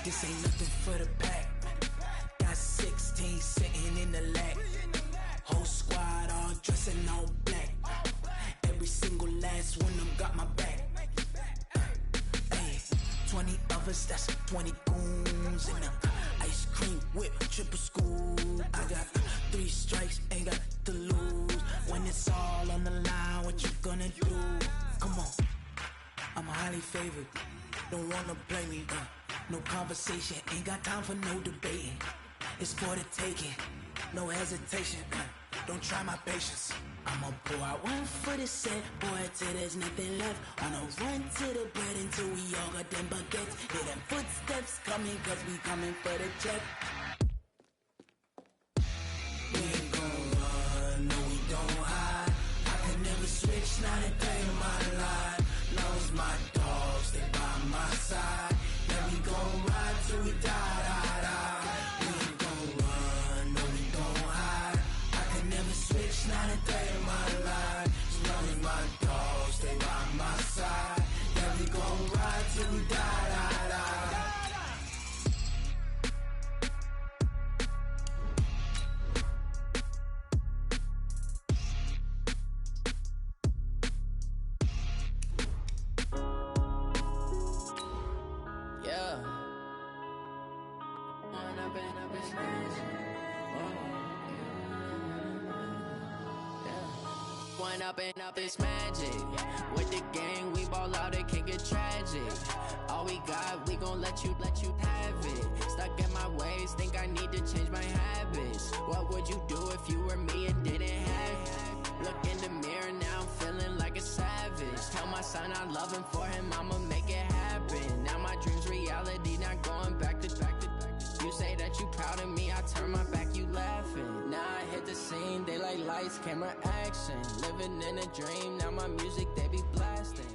This ain't nothing for the pack. Got 16 sitting in the lap. Whole squad all dressing all black. Every single last one of them got my back. Hey, 20 of us, that's 20 goons in the ice cream whip, triple school. I got 3 strikes, ain't got to lose. When it's all on the line, what you gonna do? Come on, I'm highly favored. Don't wanna play me, no conversation. Ain't got time for no debating. It's for the taking, no hesitation. Don't try my patience. I'ma pour out one for the set, boy, till there's nothing left. On a run to the bread until we all got them baguettes. Hear them footsteps coming, cause we coming for the check. We ain't gon' run, no we don't hide. I can never switch, not a day in my life. Knows my dogs, they by my side. Yeah, we gon' ride till we die, die, die. We ain't gon' run, no we don't hide. I can never switch, not a day in my life. As long as my dogs, they by my side. Yeah, we gon' ride till we die, die, die. Up it's magic. With the gang, we ball out, it can get tragic. All we got, we gon' let you have it. Stuck in my ways, think I need to change my habits. What would you do if you were me and didn't have it? Look in the mirror, now I'm feeling like a savage. Tell my son I love him, for him I'ma make it happen. Now my dream's reality, not going back to. You say that you proud of me, I turn my back, you laughing. Now I hit the scene, they like lights, camera, action. Living in a dream, now my music, they be blasting.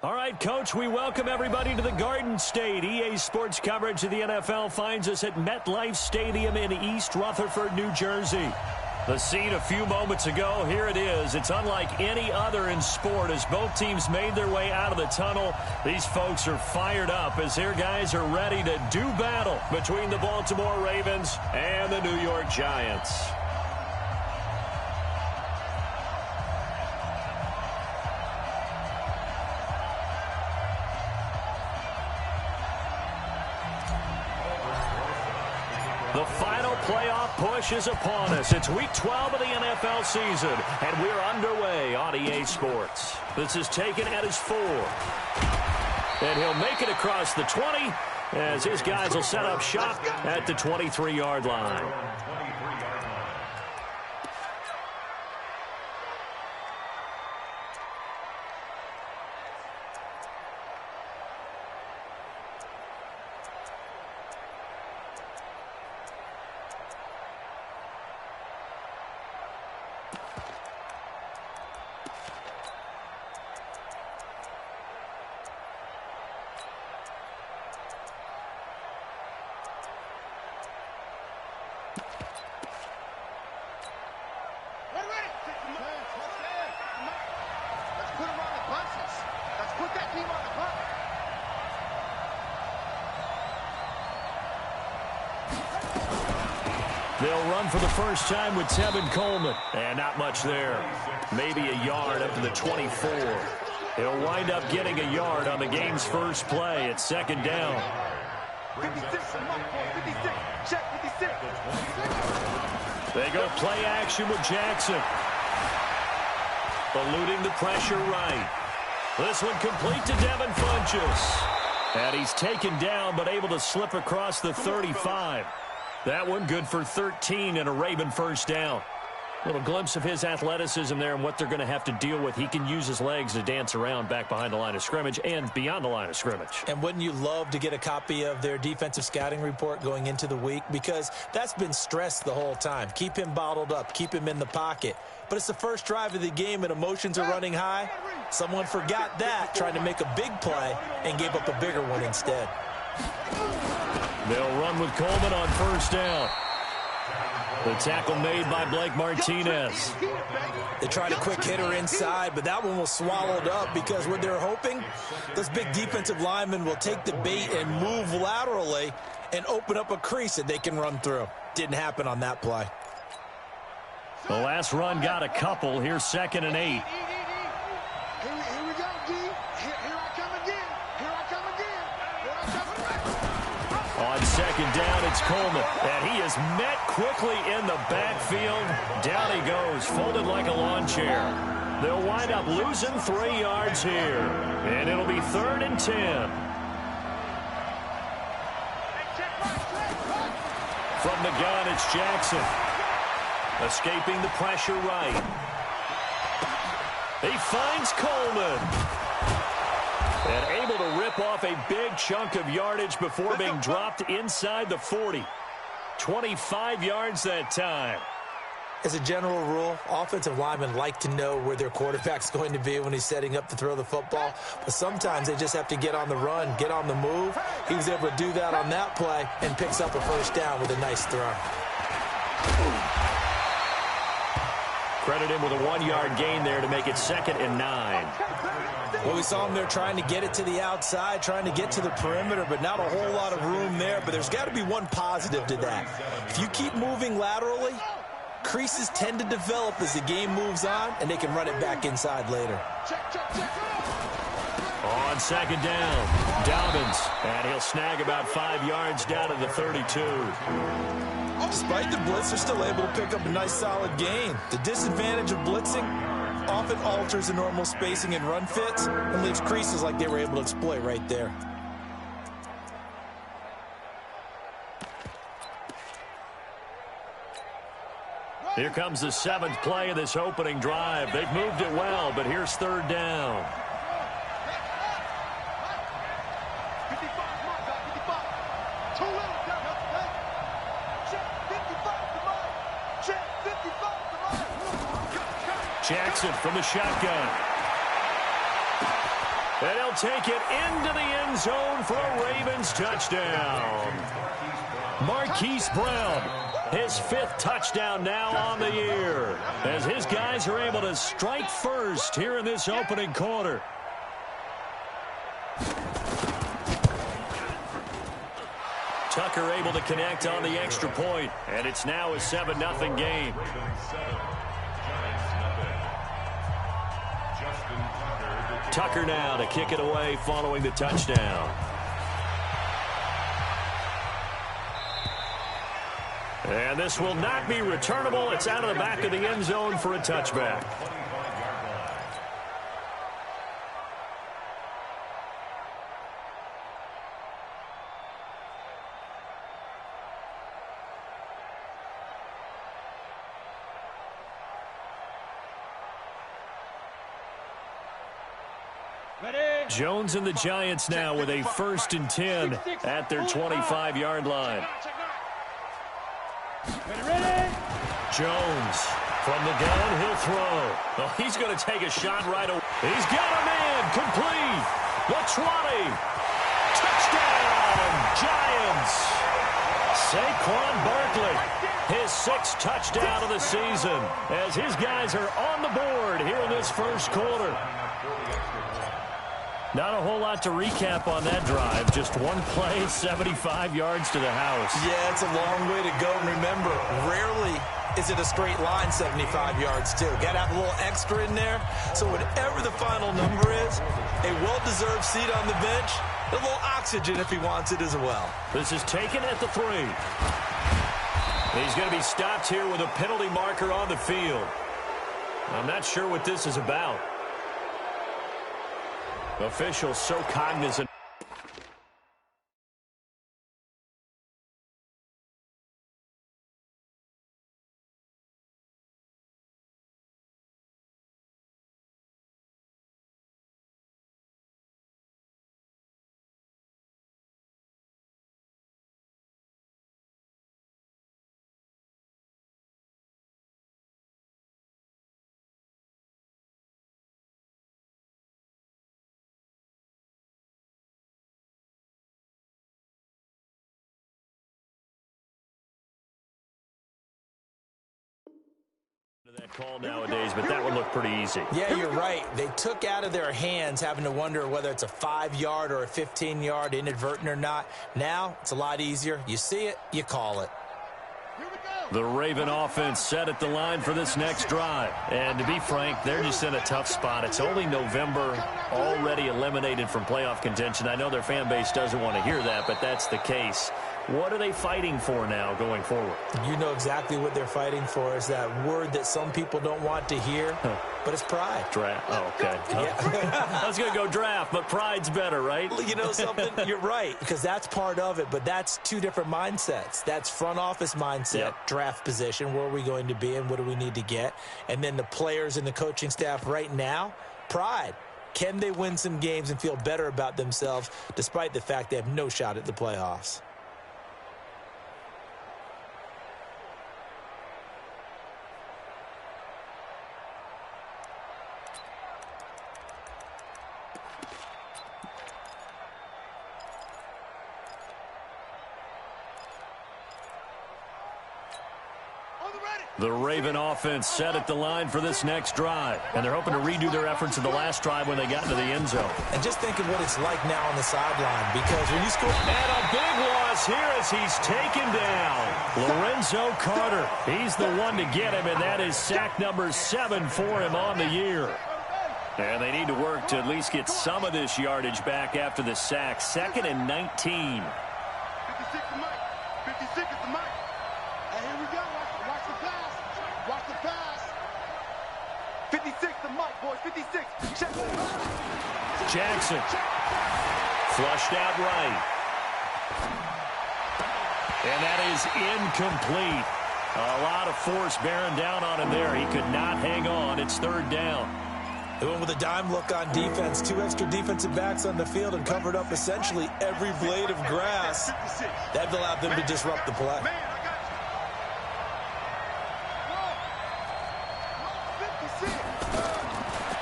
All right, Coach, we welcome everybody to the Garden State. EA Sports coverage of the NFL finds us at MetLife Stadium in East Rutherford, New Jersey. The scene a few moments ago, here it is. It's unlike any other in sport as both teams made their way out of the tunnel. These folks are fired up as their guys are ready to do battle between the Baltimore Ravens and the New York Giants. The final playoff push is upon us. It's week 12 of the NFL season, and we're underway on EA Sports. This is taken at his 4. And he'll make it across the 20 as his guys will set up shop at the 23-yard line. They'll run for the first time with Tevin Coleman. And not much there. Maybe a yard up to the 24. He'll wind up getting a yard on the game's first play at second down. 56, check 56. They go play action with Jackson. Eluding the pressure right. This one complete to Devin Funchess. And he's taken down but able to slip across the 35. That one good for 13 and a Raven first down. Little glimpse of his athleticism there and what they're going to have to deal with. He can use his legs to dance around back behind the line of scrimmage and beyond the line of scrimmage. And wouldn't you love to get a copy of their defensive scouting report going into the week? Because that's been stressed the whole time. Keep him bottled up. Keep him in the pocket. But it's the first drive of the game and emotions are running high. Someone forgot that, trying to make a big play, and gave up a bigger one instead. They'll run with Coleman on first down. The tackle made by Blake Martinez. They tried a quick hitter inside, but that one was swallowed up because what they're hoping, those big defensive linemen will take the bait and move laterally and open up a crease that they can run through. Didn't happen on that play. The last run got a couple. Here's 2nd and 8. Here we go, D. Here I come again. Here I come again. Here I come again. On 2nd down, it's Coleman. And he is met quickly in the backfield. Down he goes, folded like a lawn chair. They'll wind up losing 3 yards here. And it'll be 3rd and 10. From the gun, it's Jackson. Escaping the pressure right. He finds Coleman. And able to rip off a big chunk of yardage before being dropped inside the 40. 25 yards that time. As a general rule, offensive linemen like to know where their quarterback's going to be when he's setting up to throw the football. But sometimes they just have to get on the run, get on the move. He was able to do that on that play and picks up a 1st down with a nice throw. Credit him with a 1-yard gain there to make it 2nd and 9. Well, we saw him there trying to get it to the outside, trying to get to the perimeter, but not a whole lot of room there. But there's got to be one positive to that. If you keep moving laterally, creases tend to develop as the game moves on, and they can run it back inside later. On 2nd down, Dobbins, and he'll snag about 5 yards down to the 32. Despite the blitz, they're still able to pick up a nice solid gain. The disadvantage of blitzing often alters the normal spacing and run fits and leaves creases like they were able to exploit right there. Here comes the 7th play of this opening drive. They've moved it well, but here's 3rd down. Jackson from the shotgun. And he'll take it into the end zone for a Ravens touchdown. Marquise Brown, his 5th touchdown now on the year, as his guys are able to strike first here in this opening quarter. Tucker able to connect on the extra point, and it's now a 7-0 game. Tucker now to kick it away following the touchdown. And this will not be returnable. It's out of the back of the end zone for a touchback. Jones and the Giants now with a 1st and 10 at their 25-yard line. Jones from the gun, he'll throw. Oh, he's going to take a shot right away. He's got a man, complete. The 20. Touchdown, Giants. Saquon Barkley, his 6th touchdown of the season, as his guys are on the board here in this first quarter. Not a whole lot to recap on that drive. Just one play, 75 yards to the house. Yeah, it's a long way to go. And remember, rarely is it a straight line 75 yards, too. Got to have a little extra in there. So whatever the final number is, a well-deserved seat on the bench, a little oxygen if he wants it as well. This is taken at the 3. He's going to be stopped here with a penalty marker on the field. I'm not sure what this is about. Officials so cognizant. That call nowadays, but that would look pretty easy. Yeah, you're right. They took out of their hands having to wonder whether it's a 5-yard or a 15-yard, inadvertent or not. Now, it's a lot easier. You see it, you call it. The Raven offense set at the line for this next drive. And to be frank, they're just in a tough spot. It's only November, already eliminated from playoff contention. I know their fan base doesn't want to hear that, but that's the case. What are they fighting for now going forward? You know exactly what they're fighting for. Is that word that some people don't want to hear, but it's pride. Draft. Oh, okay. Yeah. I was going to go draft, but pride's better, right? You know something? You're right, because that's part of it, but that's two different mindsets. That's front office mindset, draft position, where are we going to be and what do we need to get? And then the players and the coaching staff right now, pride. Can they win some games and feel better about themselves despite the fact they have no shot at the playoffs? The Raven offense set at the line for this next drive. And they're hoping to redo their efforts in the last drive when they got into the end zone. And just think of what it's like now on the sideline, because when you score... And a big loss here as he's taken down. Lorenzo Carter. He's the one to get him, and that is sack number 7 for him on the year. And they need to work to at least get some of this yardage back after the sack. 2nd and 19. 56 to Mike. 56 is the Mike. And here we go. Watch the pass. Watch the pass. 56 to Mike, boys. 56. Check. Jackson. Flushed out right. And that is incomplete. A lot of force bearing down on him there. He could not hang on. It's 3rd down. They went with a dime look on defense. 2 extra defensive backs on the field and covered up essentially every blade of grass. That allowed them to disrupt the play.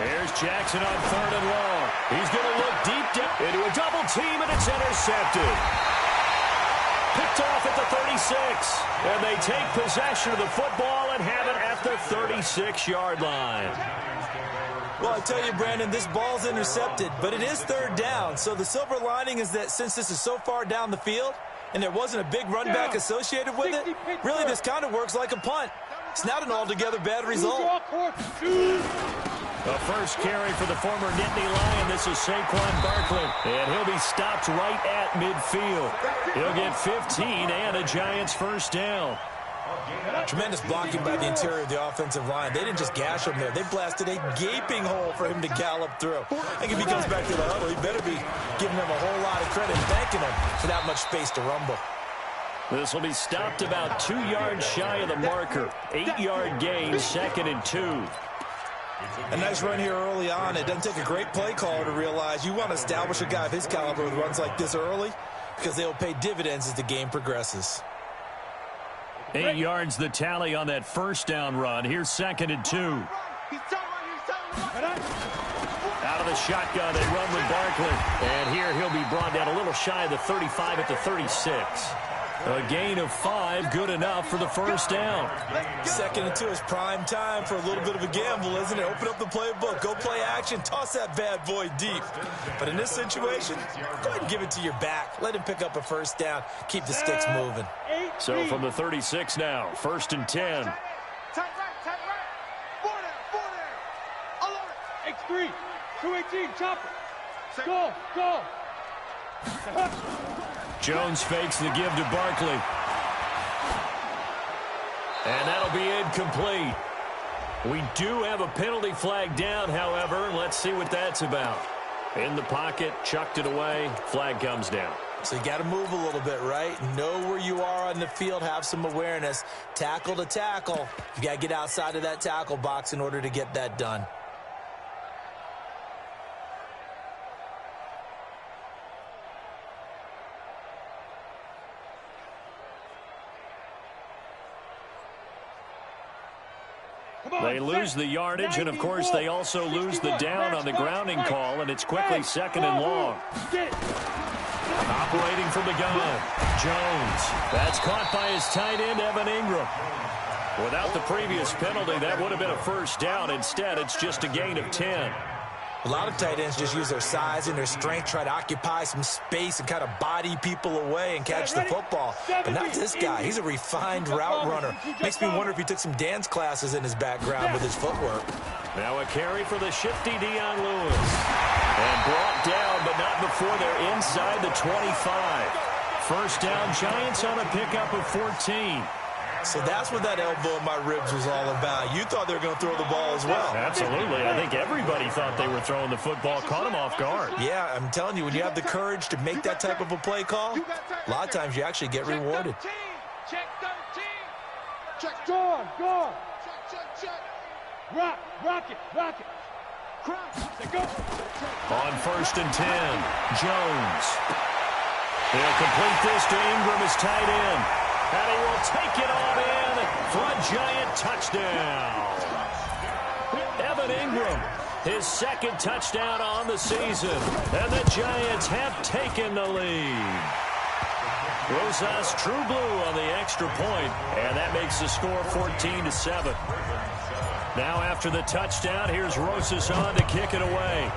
Here's Jackson on 3rd and long. He's going to look deep into a double team, and it's intercepted. Picked off at the 36. And they take possession of the football and have it at the 36-yard line. Well, I tell you, Brandon, this ball's intercepted, but it is 3rd down. So the silver lining is that since this is so far down the field and there wasn't a big run back associated with it, really this kind of works like a punt. It's not an altogether bad result. The first carry for the former Nittany Lion. This is Saquon Barkley, and he'll be stopped right at midfield. He'll get 15 and a Giants first down. Tremendous blocking by the interior of the offensive line. They didn't just gash him there. They blasted a gaping hole for him to gallop through. I think if he comes back to the huddle, he better be giving them a whole lot of credit and thanking him for that much space to rumble. This will be stopped about 2 yards shy of the marker. 8-yard gain, 2nd and 2. A nice run here early on. It doesn't take a great play caller to realize you want to establish a guy of his caliber with runs like this early because they will pay dividends as the game progresses. 8 yards the tally on that first down run. Here's 2nd and 2. Out of the shotgun, they run with Barkley. And here he'll be brought down a little shy of the 35 at the 36. A gain of 5, good enough for the first down. 2nd and 2 is prime time for a little bit of a gamble, isn't it? Open up the playbook, go play action, toss that bad boy deep. But in this situation, go ahead and give it to your back. Let him pick up a first down, keep the sticks moving. So from the 36 now, 1st and 10. Tight right. 4 there. Alert. X3. 218. Chopper. Go. Jones fakes the give to Barkley. And that'll be incomplete. We do have a penalty flag down, however. Let's see what that's about. In the pocket, chucked it away, flag comes down. So you got to move a little bit, right? Know where you are on the field, have some awareness. Tackle to tackle. You got to get outside of that tackle box in order to get that done. They lose the yardage, and of course they also lose the down on the grounding call, and it's quickly 2nd and long. Operating from the gun, Jones. That's caught by his tight end, Evan Ingram. Without the previous penalty, that would have been a first down. Instead, it's just a gain of 10. A lot of tight ends just use their size and their strength, try to occupy some space and kind of body people away and catch the football. But not this guy. He's a refined route runner. Makes me wonder if he took some dance classes in his background with his footwork. Now a carry for the shifty Dion Lewis. And brought down, but not before they're inside the 25. First down, Giants on a pickup of 14. So that's what that elbow in my ribs was all about. You thought they were going to throw the ball as well. Absolutely. I think everybody thought they were throwing the football. Caught him off guard. Yeah, I'm telling you, when you have the courage to make that type of a play call, a lot of times you actually get rewarded. Check 13. Check. Go on. Check. Rock it. Cross. Go. On first and 10, Jones. They'll complete this to Ingram as tight end. And he will take it on in for a Giant touchdown. Evan Ingram, his second touchdown on the season. And the Giants have taken the lead. Rosas True Blue on the extra point, and that makes the score 14-7. Now after the touchdown, here's Rosas on to kick it away.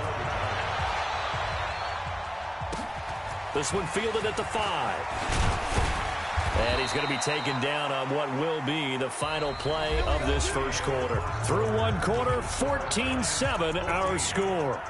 This one fielded at the 5. And he's going to be taken down on what will be the final play of this first quarter. Through one quarter, 14-7 our score.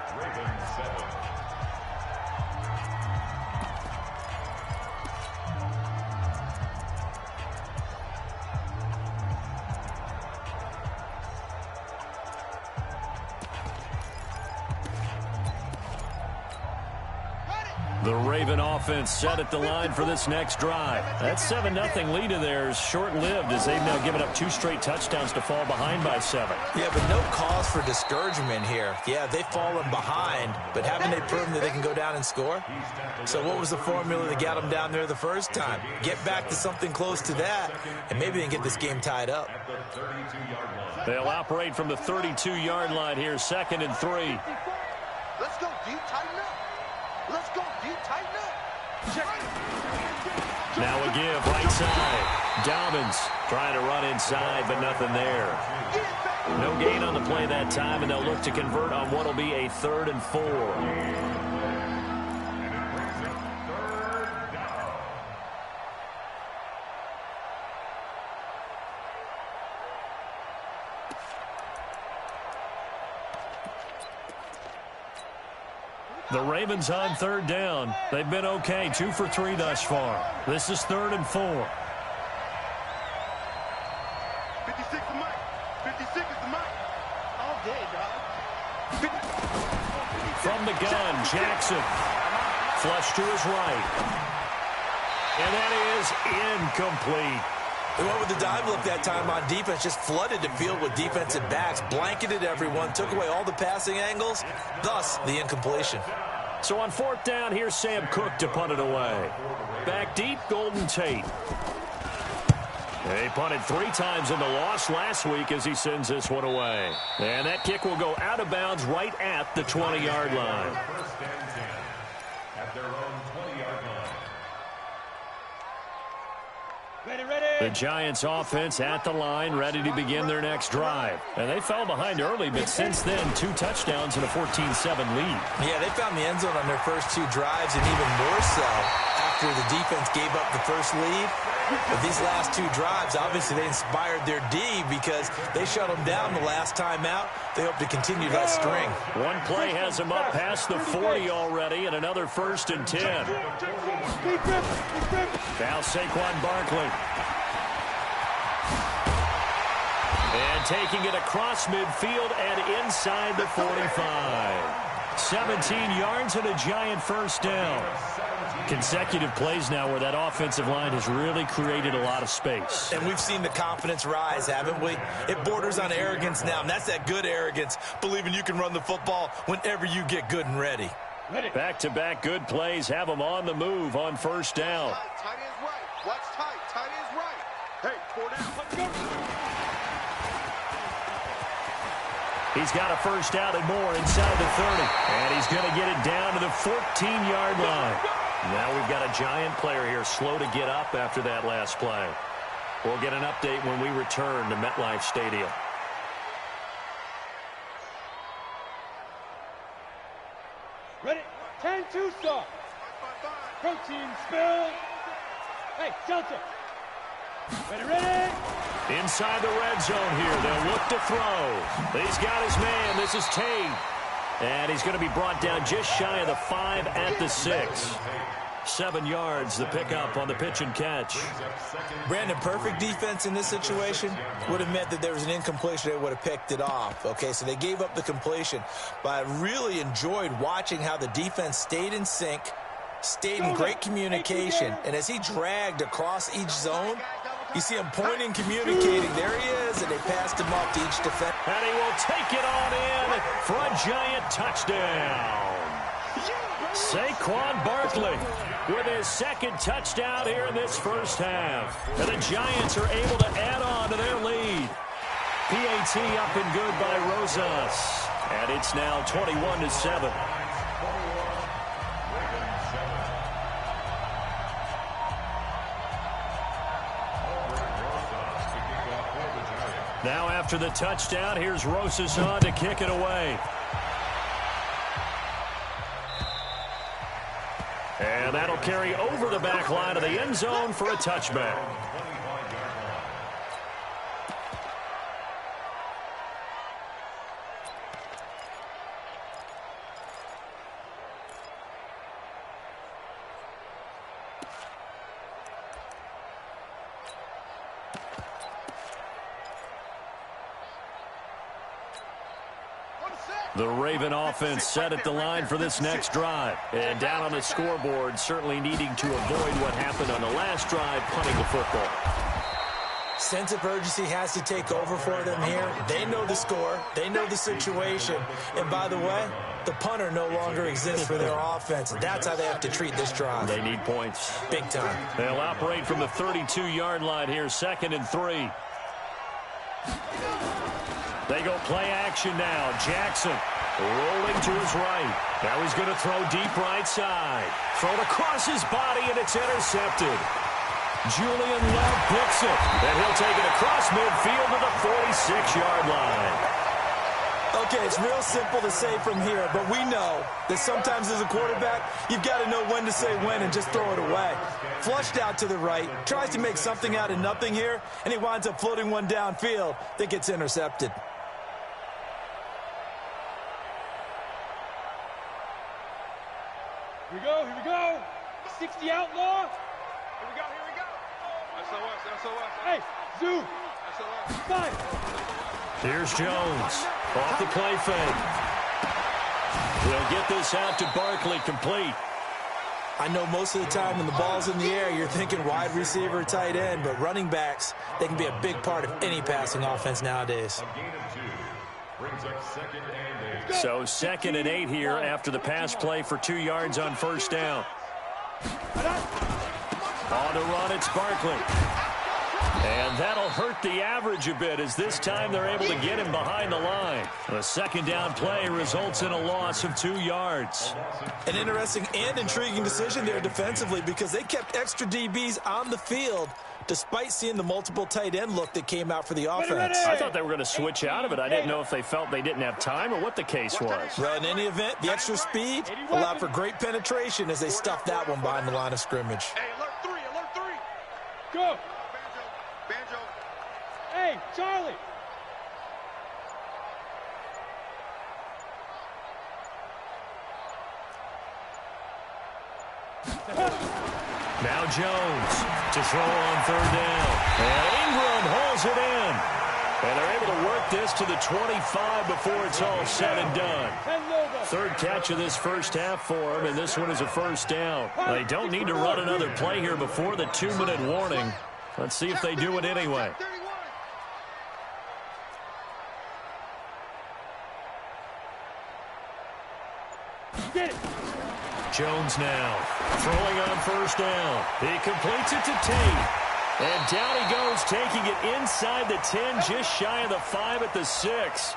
The Raven offense set at the line for this next drive. That 7-0 lead of theirs short-lived as they've now given up 2 straight touchdowns to fall behind by 7. Yeah, but no cause for discouragement here. Yeah, they've fallen behind, but haven't they proven that they can go down and score? So what was the formula that got them down there the first time? Get back to something close to that, and maybe they can get this game tied up. They'll operate from the 32-yard line here, 2nd and 3. Let's go deep, tighten up. Let's go deep, tighten up. Check. Now a give, right side. Dobbins trying to run inside, but nothing there. No gain on the play that time, and they'll look to convert on what will be a 3rd and 4. The Ravens on 3rd down. They've been okay, 2 for 3 thus far. This is 3rd and 4. 56 the mic. 56 is the mic. All day, dog. From the gun, Jackson. Flush to his right. And that is incomplete. They went with the dive look that time on defense, just flooded the field with defensive backs, blanketed everyone, took away all the passing angles, thus the incompletion. So on 4th down, here's Sam Cook to punt it away. Back deep, Golden Tate. He punted 3 times in the loss last week as he sends this one away. And that kick will go out of bounds right at the 20-yard line. The Giants offense at the line, ready to begin their next drive. And they fell behind early, but since then, 2 touchdowns and a 14-7 lead. Yeah, they found the end zone on their first 2 drives, and even more so after the defense gave up the first lead. But these last 2 drives, obviously they inspired their D because they shut them down the last time out. They hope to continue that string. One play has them up past the 40 already, and another 1st and 10. Now Saquon Barkley. And taking it across midfield and inside the 45. 17 yards and a Giant first down. Consecutive plays now where that offensive line has really created a lot of space. And we've seen the confidence rise, haven't we? It borders on arrogance now, and that's that good arrogance, believing you can run the football whenever you get good and ready. Back-to-back good plays have them on the move on 1st down. Tight end's right. Watch tight. Tight end's right. Hey, 4 down. Let's go. He's got a first down and more inside the 30. And he's going to get it down to the 14-yard line. Now we've got a Giant player here slow to get up after that last play. We'll get an update when we return to MetLife Stadium. Ready? 10-2 stop. Protein spill. Hey, Delta. Ready? Inside the red zone here. They'll look to throw. He's got his man. This is Tate. And he's going to be brought down just shy of the 5 at the 6. 7 yards, the pickup on the pitch and catch. Brandon, perfect defense in this situation would have meant that there was an incompletion. They would have picked it off. Okay, so they gave up the completion. But I really enjoyed watching how the defense stayed in sync, stayed in great communication. And as he dragged across each zone, you see him pointing, communicating. There he is, and they passed him off to each defender. And he will take it on in for a giant touchdown. Saquon Barkley with his second touchdown here in this first half. And the Giants are able to add on to their lead. PAT up and good by Rosas. And it's now 21-7. Now after the touchdown, here's Rosas on to kick it away. And that'll carry over the back line of the end zone for a touchback. The Raven offense set at the line for this next drive. And down on the scoreboard, certainly needing to avoid what happened on the last drive, punting the football. Sense of urgency has to take over for them here. They know the score. They know the situation. And by the way, the punter no longer exists for their offense. That's how they have to treat this drive. They need points. Big time. They'll operate from the 32-yard line here, 2nd and 3. They go play action now. Jackson rolling to his right. Now he's going to throw deep right side. Thrown across his body, and it's intercepted. Julian Love picks it. And he'll take it across midfield to the 46-yard line. Okay, it's real simple to say from here, but we know that sometimes as a quarterback, you've got to know when to say when and just throw it away. Flushed out to the right, tries to make something out of nothing here, and he winds up floating one downfield that gets intercepted. Here we go. 60 outlaw. Here we go. SOS. Hey, Zoo. SOS. 5. Here's Jones. Off the play fake. We'll get this out to Barkley, complete. I know most of the time when the ball's in the air, you're thinking wide receiver, tight end, but running backs, they can be a big part of any passing offense nowadays. So 2nd and 8 here after the pass play for 2 yards on first down. On the run, it's Barkley. And that'll hurt the average a bit as this time they're able to get him behind the line. The second down play results in a loss of 2 yards. An interesting and intriguing decision there defensively because they kept extra DBs on the field despite seeing the multiple tight end look that came out for the offense. I thought they were going to switch out of it. I didn't know if they felt they didn't have time or what the case was. Well, in any event, the extra speed allowed for great penetration as they stuffed that one behind the line of scrimmage. Hey, alert 3. Go. Banjo. Hey, Charlie. Now Jones to throw on 3rd down. And Ingram holds it in. And they're able to work this to the 25 before it's all said and done. 3rd catch of this first half for them, and this one is a first down. They don't need to run another play here before the 2-minute warning. Let's see if they do it anyway. Get it. Jones now throwing on first down. He completes it to Tate. And down he goes, taking it inside the 10, just shy of the 5 at the 6.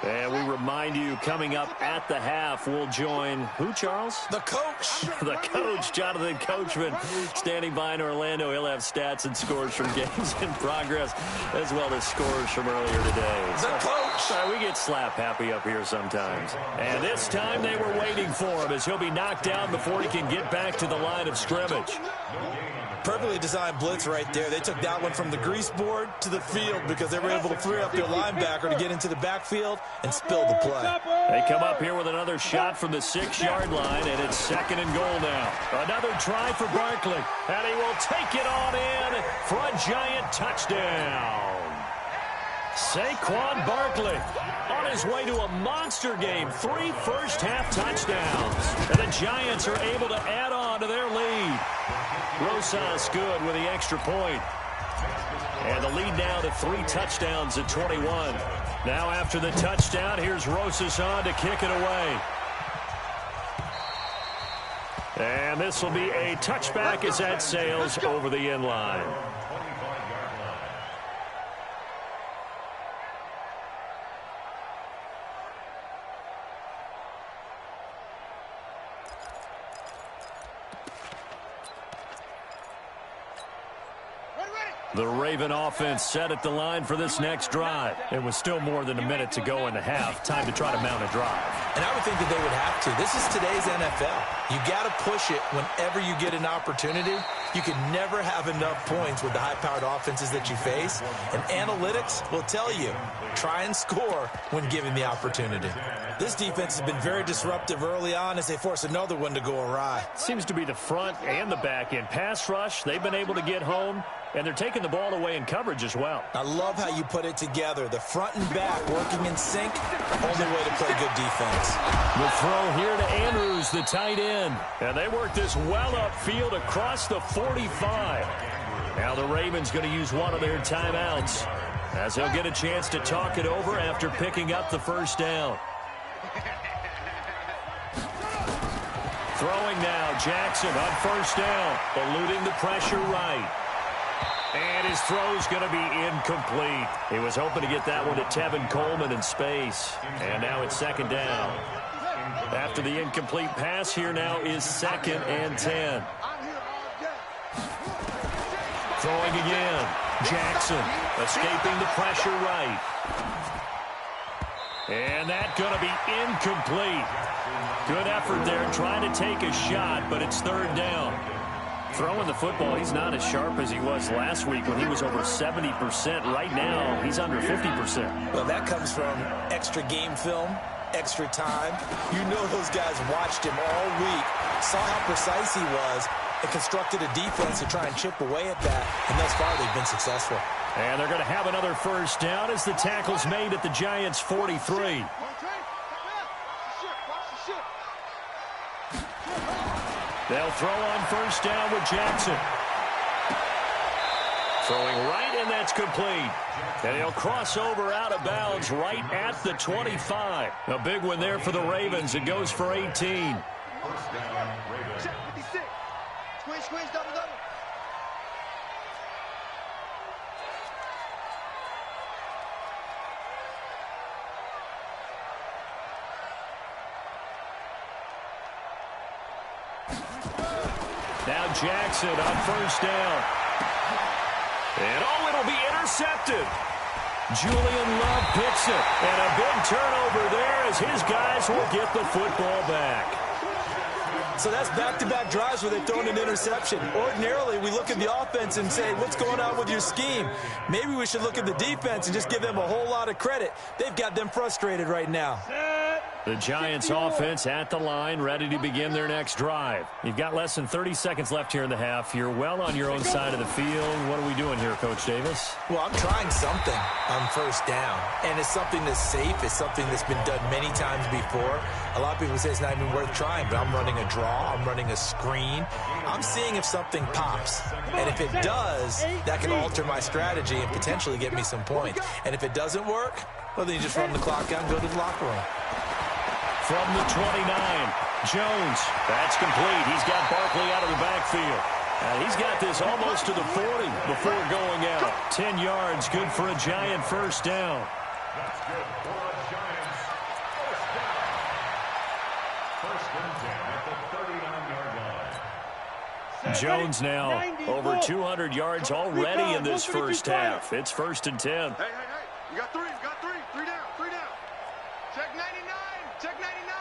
And we remind you, coming up at the half, we'll join who, Charles? The coach. The coach, Jonathan Coachman, standing by in Orlando. He'll have stats and scores from games in progress, as well as scores from earlier today. The coach. We get slap happy up here sometimes. And this time they were waiting for him, as he'll be knocked down before he can get back to the line of scrimmage. Perfectly designed blitz right there. They took that one from the grease board to the field because they were able to free up their linebacker to get into the backfield and spill the play. They come up here with another shot from the 6-yard line, and it's 2nd and goal now. Another try for Barkley, and he will take it on in for a giant touchdown. Saquon Barkley on his way to a monster game. 3 first-half touchdowns, and the Giants are able to add on to their lead. Rosas good with the extra point. And the lead now to 3 touchdowns at 21. Now after the touchdown, here's Rosas on to kick it away. And this will be a touchback as that sails over the end line. The Raven offense set at the line for this next drive. It was still more than a minute to go in the half. Time to try to mount a drive. And I would think that they would have to. This is today's NFL. You got to push it whenever you get an opportunity. You can never have enough points with the high-powered offenses that you face. And analytics will tell you, try and score when given the opportunity. This defense has been very disruptive early on as they force another one to go awry. Seems to be the front and the back end. Pass rush, they've been able to get home, and they're taking the ball away in coverage as well. I love how you put it together. The front and back working in sync, only way to play good defense. The throw here to Andrews, the tight end. And they work this well upfield across the 45. Now the Ravens going to use one of their timeouts, as they'll get a chance to talk it over after picking up the first down. Throwing now, Jackson on first down, eluding the pressure right. And his throw's going to be incomplete. He was hoping to get that one to Tevin Coleman in space. And now it's 2nd down. After the incomplete pass, here now is 2nd and 10. Throwing again. Jackson escaping the pressure right. And that's going to be incomplete. Good effort there trying to take a shot, but it's 3rd down. Throwing the football, he's not as sharp as he was last week when he was over 70%. Right now, he's under 50%. Well, that comes from extra game film, extra time. You know those guys watched him all week, saw how precise he was, and constructed a defense to try and chip away at that. And thus far, they've been successful. And they're going to have another first down as the tackle's made at the Giants' 43. They'll throw on first down with Jackson. Throwing right, and that's complete. And he'll cross over out of bounds right at the 25. A big one there for the Ravens. It goes for 18. First down, Ravens. 56. Squeeze, double. Now Jackson on first down. And it'll be intercepted. Julian Love picks it. And a big turnover there as his guys will get the football back. So that's back-to-back drives where they've thrown an interception. Ordinarily, we look at the offense and say, what's going on with your scheme? Maybe we should look at the defense and just give them a whole lot of credit. They've got them frustrated right now. The Giants offense at the line, ready to begin their next drive. You've got less than 30 seconds left here in the half. You're well on your own side of the field. What are we doing here, Coach Davis? Well, I'm trying something on first down, and it's something that's safe. It's something that's been done many times before. A lot of people say it's not even worth trying, but I'm running a draw. I'm running a screen. I'm seeing if something pops, and if it does, that can alter my strategy and potentially get me some points. And if it doesn't work, well, then you just run the clock out and go to the locker room. From the 29, Jones. That's complete. He's got Barkley out of the backfield. He's got this almost to the 40 before going out. 10 yards, good for a Giant first down. Jones now over 200 yards already in this first half. It's 1st and 10. Hey, hey, hey. You got three. You got three. Three down. Three down. Check 99. Check 99.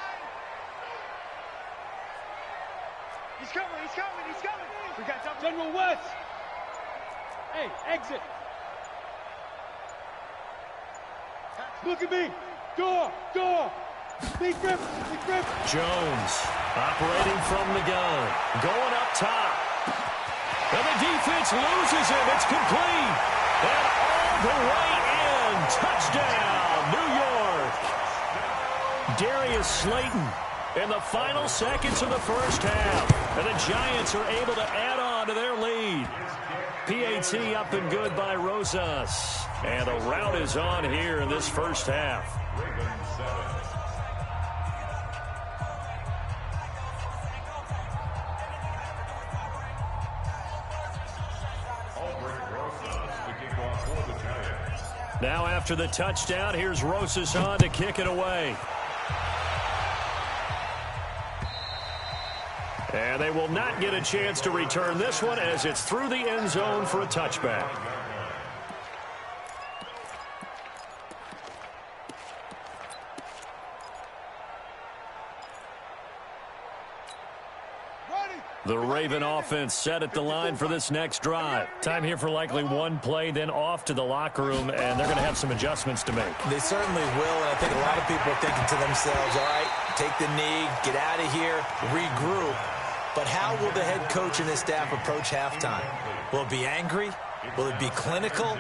He's coming. He's coming. He's coming. We got some General West. Hey, exit. Look at me. Door. Door. Big grip. Big grip. Jones operating from the gun. Going up top. And the defense loses him. It's complete. And all the way in. Touchdown, New York. Darius Slayton in the final seconds of the first half. And the Giants are able to add on to their lead. PAT up and good by Rosas. And the rout is on here in this first half. Now after the touchdown, here's Rosas on to kick it away. And they will not get a chance to return this one as it's through the end zone for a touchback. The Raven offense set at the line for this next drive. Time here for likely one play, then off to the locker room, and they're going to have some adjustments to make. They certainly will, and I think a lot of people are thinking to themselves, all right, take the knee, get out of here, regroup. But how will the head coach and his staff approach halftime? Will it be angry? Will it be clinical?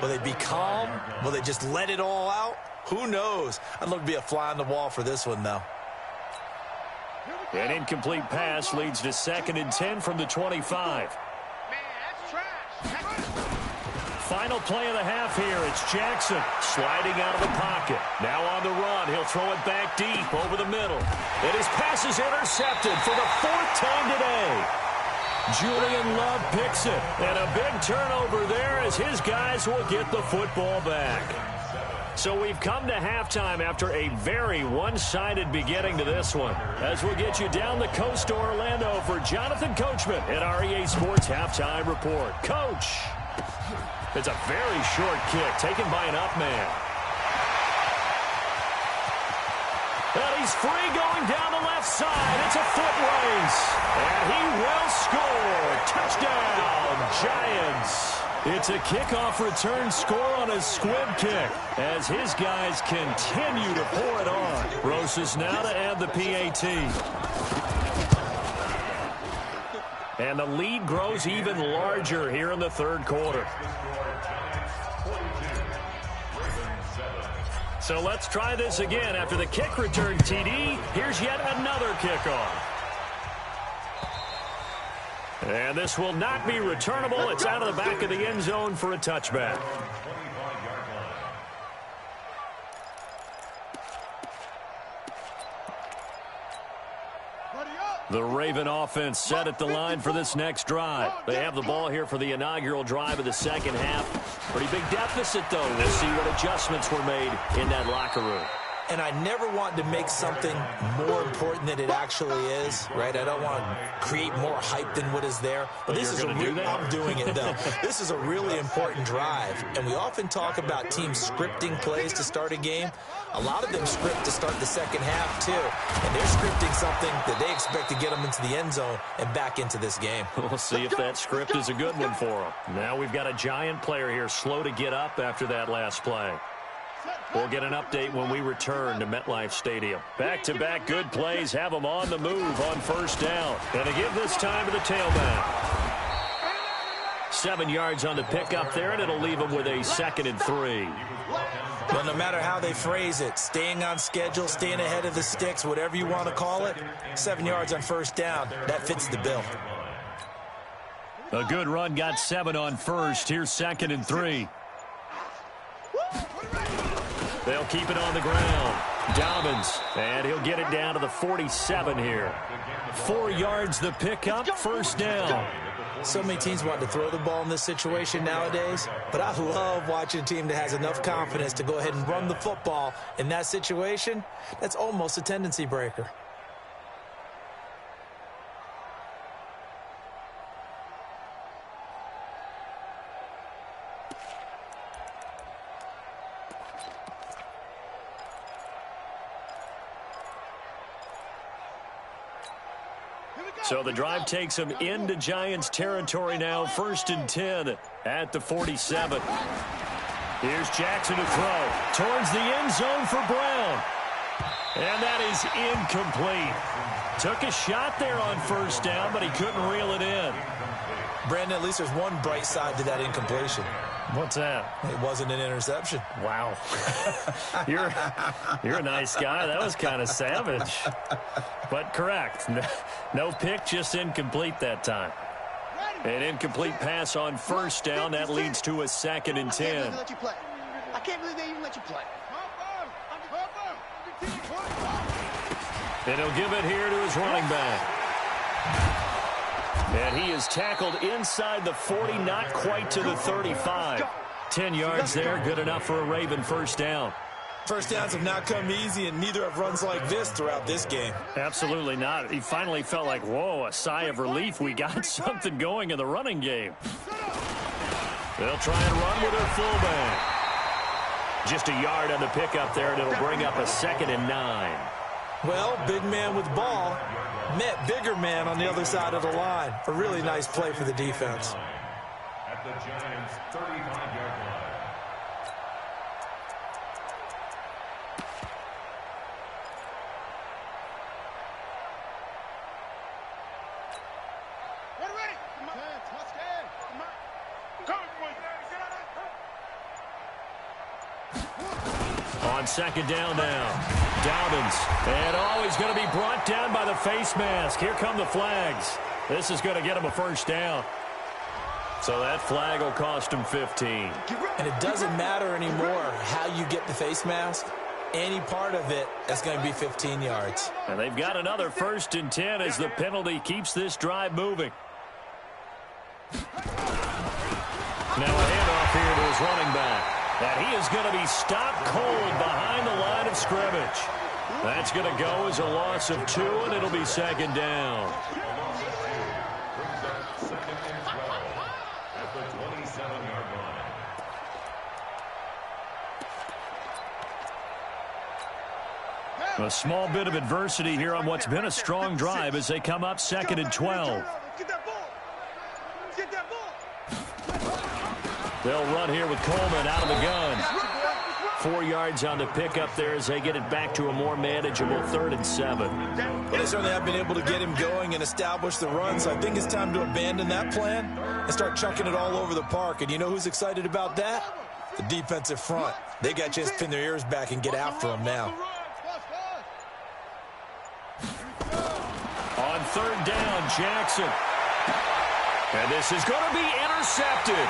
Will they be calm? Will they just let it all out? Who knows? I'd love to be a fly on the wall for this one, though. An incomplete pass leads to 2nd and 10 from the 25. Man, that's trash. Final play of the half here. It's Jackson sliding out of the pocket. Now on the run. He'll throw it back deep over the middle. And his pass is intercepted for the 4th time today. Julian Love picks it. And a big turnover there as his guys will get the football back. So we've come to halftime after a very one-sided beginning to this one. As we'll get you down the coast to Orlando for Jonathan Coachman at our EA Sports Halftime Report. Coach! It's a very short kick taken by an up man. And he's free going down the left side. It's a foot race. And he will score. Touchdown, Giants. It's a kickoff return score on a squib kick as his guys continue to pour it on. Rosas now to add the PAT. And the lead grows even larger here in the third quarter. So let's try this again. After the kick return TD, here's yet another kickoff. And this will not be returnable. It's out of the back of the end zone for a touchback. The Raven offense set at the line for this next drive. They have the ball here for the inaugural drive of the second half. Pretty big deficit, though. We'll see what adjustments were made in that locker room. And I never want to make something more important than it actually is, right? I don't want to create more hype than what is there. But this is I'm doing it, though. This is a really important drive. And we often talk about teams scripting plays to start a game. A lot of them script to start the second half, too. And they're scripting something that they expect to get them into the end zone and back into this game. We'll see if that script is a good one for them. Now we've got a Giant player here slow to get up after that last play. We'll get an update when we return to MetLife Stadium. Back-to-back good plays have them on the move on first down. And to give this time to the tailback. 7 yards on the pickup there, and it'll leave them with a 2nd and 3. Well, no matter how they phrase it, staying on schedule, staying ahead of the sticks, whatever you want to call it, 7 yards on first down, that fits the bill. A good run got 7 on first. Here's 2nd and 3. They'll keep it on the ground. Dobbins, and he'll get it down to the 47 here. 4 yards the pickup, first down. So many teams want to throw the ball in this situation nowadays, but I love watching a team that has enough confidence to go ahead and run the football in that situation. That's almost a tendency breaker. So the drive takes him into Giants territory now, 1st and 10 at the 47. Here's Jackson to throw towards the end zone for Brown. And that is incomplete. Took a shot there on 1st down, but he couldn't reel it in. Brandon, at least there's one bright side to that incompletion. What's that? It wasn't an interception. Wow. You're a nice guy. That was kind of savage. But correct. No pick, just incomplete that time. An incomplete pass on 1st down. That leads to a 2nd and 10. I can't believe they even let you play. And he'll give it here to his running back. And he is tackled inside the 40, not quite to the 35. 10 yards there, good enough for a Raven 1st down. 1st downs have not come easy, and neither have runs like this throughout this game. Absolutely not. He finally felt like, whoa, a sigh of relief. We got something going in the running game. They'll try and run with their fullback. Just a yard on the pickup there, and it'll bring up a 2nd and 9. Well, big man with ball met bigger man on the other side of the line. A really nice play for the defense. At the Giants' 35-yard line. Ready. Come on. Touchdown. Come on. On 2nd down now. Dowdens. And he's going to be brought down by the face mask. Here come the flags. This is going to get him a 1st down. So that flag will cost him 15. And it doesn't matter anymore how you get the face mask. Any part of it is going to be 15 yards. And they've got another 1st and 10 as the penalty keeps this drive moving. Now a handoff here to his running back. And he is going to be stopped cold behind the line of scrimmage. That's going to go as a loss of 2, and it'll be 2nd down. At the 27-yard line. A small bit of adversity here on what's been a strong drive as they come up 2nd and 12. They'll run here with Coleman out of the gun. 4 yards on the pickup there as they get it back to a more manageable 3rd and 7. Well, they certainly have been able to get him going and establish the run, so I think it's time to abandon that plan and start chucking it all over the park. And you know who's excited about that? The defensive front. They got a chance to pin their ears back and get after him now. On 3rd down, Jackson. And this is going to be intercepted.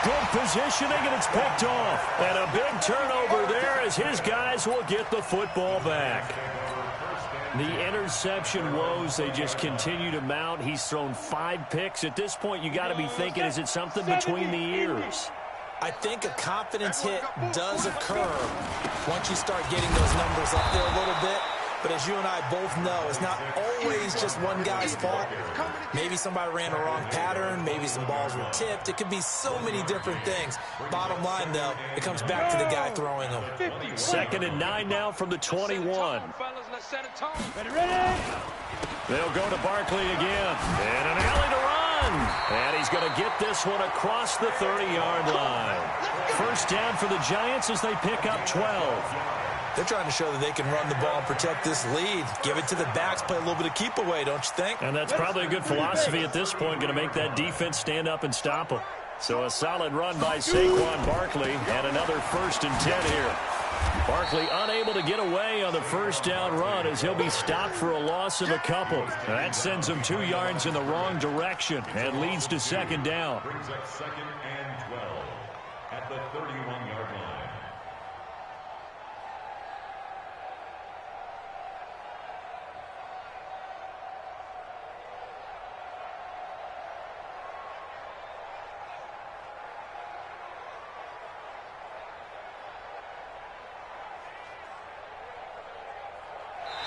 Good positioning, and it's picked off. And a big turnover there as his guys will get the football back. The interception woes, they just continue to mount. He's thrown 5 picks. At this point, you got to be thinking, is it something between the ears? I think a confidence hit does occur once you start getting those numbers up there a little bit. But as you and I both know, it's not always just one guy's fault. Maybe somebody ran a wrong pattern. Maybe some balls were tipped. It could be so many different things. Bottom line, though, it comes back to the guy throwing them. 2nd and 9 now from the 21. They'll go to Barkley again. And an alley to run. And he's going to get this one across the 30-yard line. 1st down for the Giants as they pick up 12. They're trying to show that they can run the ball and protect this lead. Give it to the backs, play a little bit of keep away, don't you think? And that's probably a good philosophy at this point, going to make that defense stand up and stop them. So a solid run by Saquon Barkley, and another 1st and 10 here. Barkley unable to get away on the 1st down run as he'll be stopped for a loss of a couple. That sends him 2 yards in the wrong direction and leads to 2nd down. Brings up 2nd and 12 at the 31-yard line.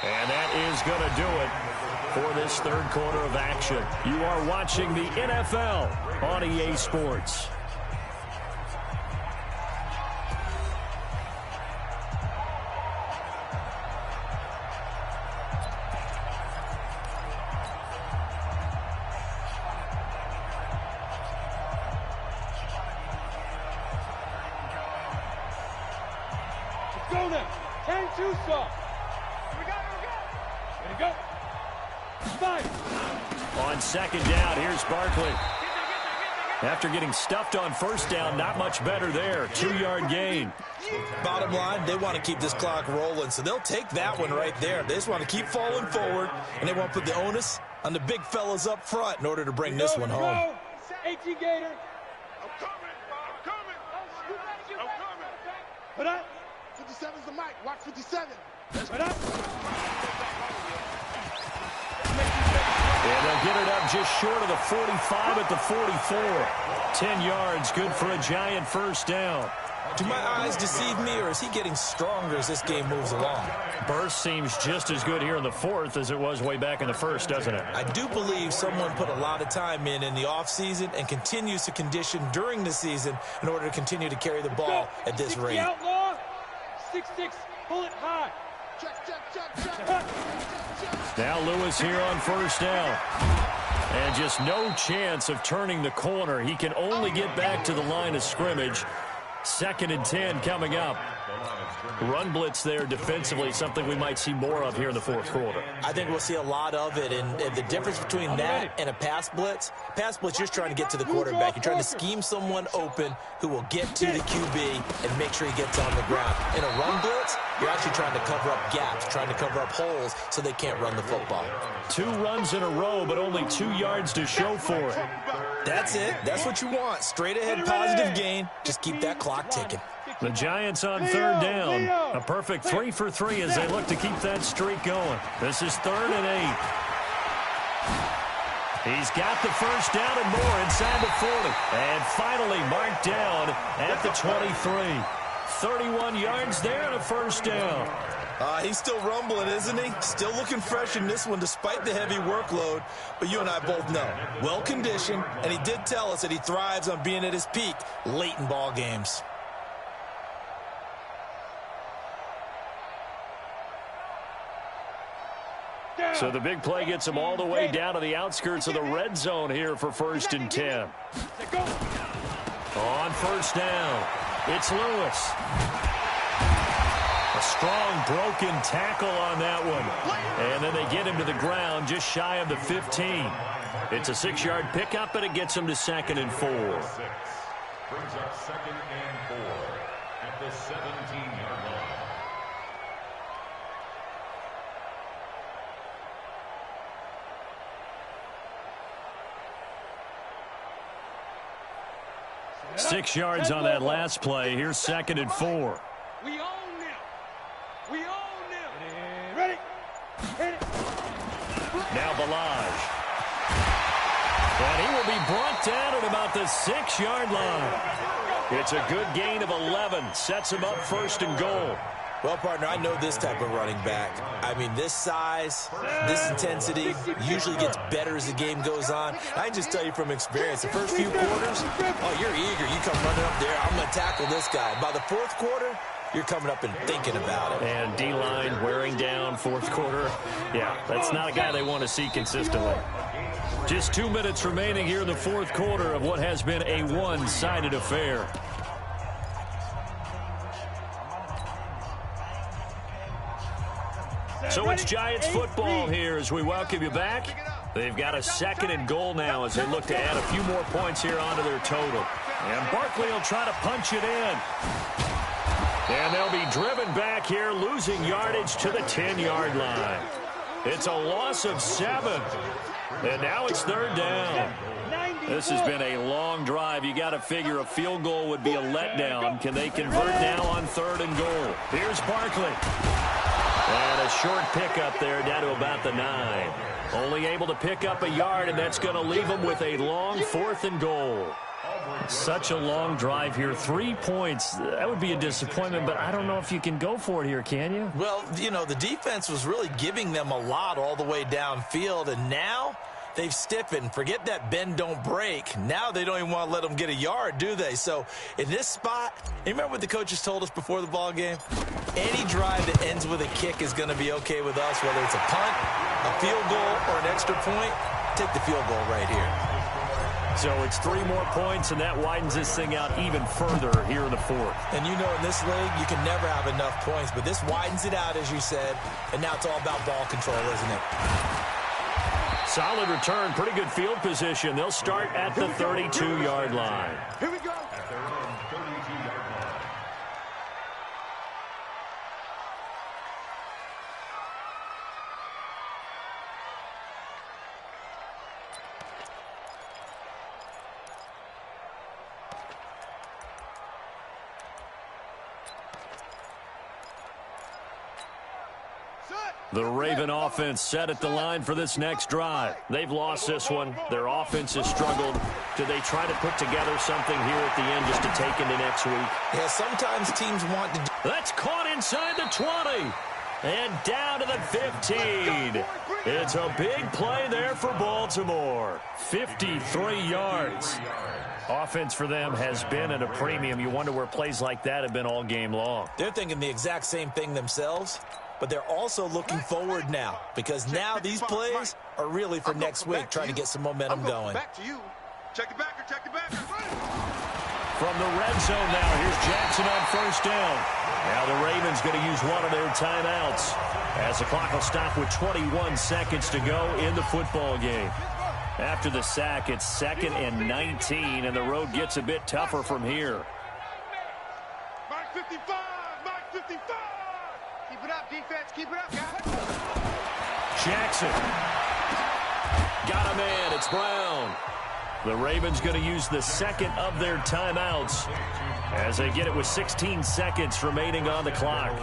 And that is going to do it for this 3rd quarter of action. You are watching the NFL on EA Sports. them. 10-2 saw. Here we go. Five. On second down, here's Barkley. After getting stuffed on first down, not much better there. 2-yard gain. Bottom line, they want to keep this clock rolling, so they'll take that one right there. They just want to keep falling forward, and they want to put the onus on the big fellas up front in order to bring this one home. 18 Gator. I'm coming. Put up. 57's the mic. Watch 57. Put up. And they'll get it up just short of the 45 at the 44. 10 yards, good for a giant first down. Do my eyes deceive me, or is he getting stronger as this game moves along? Burst seems just as good here in the fourth as it was way back in the first, doesn't it? I do believe someone put a lot of time in the offseason and continues to condition during the season in order to continue to carry the ball at this rate. Outlaw. 6-6. Pull it high. Check. Now Lewis here on first down. And just no chance of turning the corner. He can only get back to the line of scrimmage. 2nd and 10 coming up. Run blitz there defensively, something we might see more of here in the fourth quarter. I think we'll see a lot of it, and the difference between that and a pass blitz, you're just trying to get to the quarterback. You're trying to scheme someone open who will get to the QB and make sure he gets on the ground. In a run blitz, you're actually trying to cover up gaps, trying to cover up holes so they can't run the football. 2 runs in a row, but only 2 yards to show for it. That's it. That's what you want. Straight ahead positive gain. Just keep that clock ticking. The Giants on 3rd down. A perfect 3 for 3 as they look to keep that streak going. This is 3rd and 8. He's got the first down and more inside the 40. And finally marked down at the 23. 31 yards there and a first down. He's still rumbling, isn't he? Still looking fresh in this one despite the heavy workload. But you and I both know, well-conditioned, and he did tell us that he thrives on being at his peak late in ball games. So the big play gets him all the way down to the outskirts of the red zone here for 1st and 10. On first down, it's Lewis. A strong broken tackle on that one. And then they get him to the ground just shy of the 15. It's a 6-yard pickup, and it gets him to 2nd and 4. Brings up 2nd and 4 at the 17-yard line. Six yards on that last play. Here's 2nd and 4. We own them. We own them. Ready? Hit it. Now Balaj. And he will be brought down at about the 6-yard line. It's a good gain of 11. Sets him up 1st and goal. Well, partner, I know this type of running back. I mean, this size, this intensity usually gets better as the game goes on. I just tell you from experience, the first few quarters, oh, you're eager. You come running up there, I'm going to tackle this guy. By the 4th quarter, you're coming up and thinking about it. And D-line wearing down 4th quarter. Yeah, that's not a guy they want to see consistently. Just 2 minutes remaining here in the 4th quarter of what has been a one-sided affair. So it's Giants football here as we welcome you back. They've got a 2nd and goal now as they look to add a few more points here onto their total. And Barkley will try to punch it in. And they'll be driven back here, losing yardage to the 10-yard line. It's a loss of 7. And now it's 3rd down. This has been a long drive. You got to figure a field goal would be a letdown. Can they convert now on 3rd and goal? Here's Barkley. And a short pickup there down to about the 9. Only able to pick up a yard, and that's going to leave them with a long 4th and goal. Such a long drive here. 3 points. That would be a disappointment, but I don't know if you can go for it here, can you? Well, you know, the defense was really giving them a lot all the way downfield, and now they've stiffened. Forget that bend, don't break. Now they don't even want to let them get a yard, do they? So in this spot, you remember what the coaches told us before the ball game? Any drive that ends with a kick is going to be okay with us, whether it's a punt, a field goal, or an extra point. Take the field goal right here. So it's 3 more points, and that widens this thing out even further here in the fourth. And you know, in this league, you can never have enough points, but this widens it out, as you said, and now it's all about ball control, isn't it? Solid return, pretty good field position. They'll start at the 32-yard line. Here we go. At their own 32-yard line. The Raven offense set at the line for this next drive. They've lost this one. Their offense has struggled. Do they try to put together something here at the end just to take into next week? Yeah, sometimes teams want to do. That's caught inside the 20. And down to the 15. It's a big play there for Baltimore. 53 yards. Offense for them has been at a premium. You wonder where plays like that have been all game long. They're thinking the exact same thing themselves, but they're also looking forward now because now these plays are really for next week, trying to get some momentum going. Back to you. Check the backer, check the backer. From the red zone now, here's Jackson on first down. Now the Ravens going to use one of their timeouts as the clock will stop with 21 seconds to go in the football game. After the sack, it's 2nd and 19, and the road gets a bit tougher from here. Mark 55, Mark 55. Keep it up, defense, keep it up, guys. Jackson. Got a man, it's Brown. The Ravens going to use the second of their timeouts as they get it with 16 seconds remaining on the clock.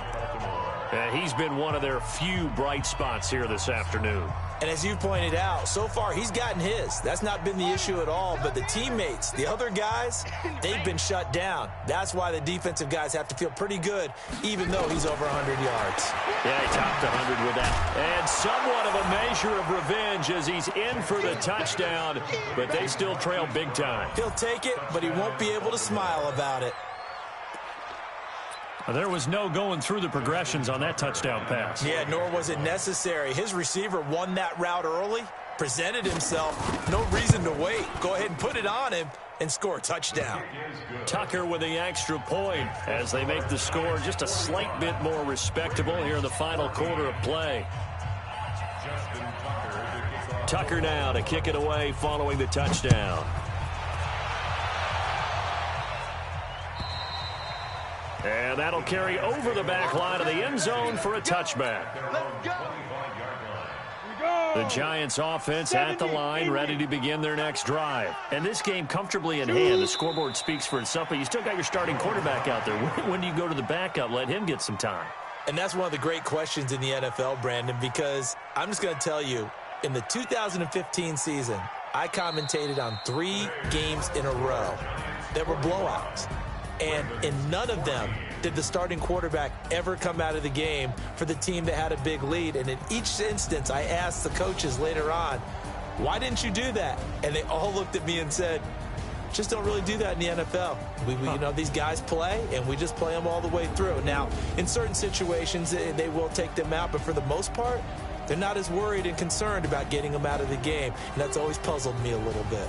He's been one of their few bright spots here this afternoon. And as you pointed out, so far he's gotten his. That's not been the issue at all. But the teammates, the other guys, they've been shut down. That's why the defensive guys have to feel pretty good, even though he's over 100 yards. Yeah, he topped 100 with that. And somewhat of a measure of revenge as he's in for the touchdown, but they still trail big time. He'll take it, but he won't be able to smile about it. There was no going through the progressions on that touchdown pass. Yeah, nor was it necessary. His receiver won that route early, presented himself. No reason to wait. Go ahead and put it on him and score a touchdown. Tucker with the extra point as they make the score just a slight bit more respectable here in the final quarter of play. Tucker now to kick it away following the touchdown. And that'll carry over the back line of the end zone for a touchback. The Giants offense at the line, ready to begin their next drive. And this game comfortably in hand. The scoreboard speaks for itself, but you still got your starting quarterback out there. When do you go to the backup? Let him get some time. And that's one of the great questions in the NFL, Brandon, because I'm just going to tell you, in the 2015 season, I commentated on 3 games in a row that were blowouts. And in none of them did the starting quarterback ever come out of the game for the team that had a big lead. And in each instance, I asked the coaches later on, why didn't you do that? And they all looked at me and said, just don't really do that in the NFL. You know, these guys play, and we just play them all the way through. Now, in certain situations, they will take them out, but for the most part, they're not as worried and concerned about getting them out of the game. And that's always puzzled me a little bit.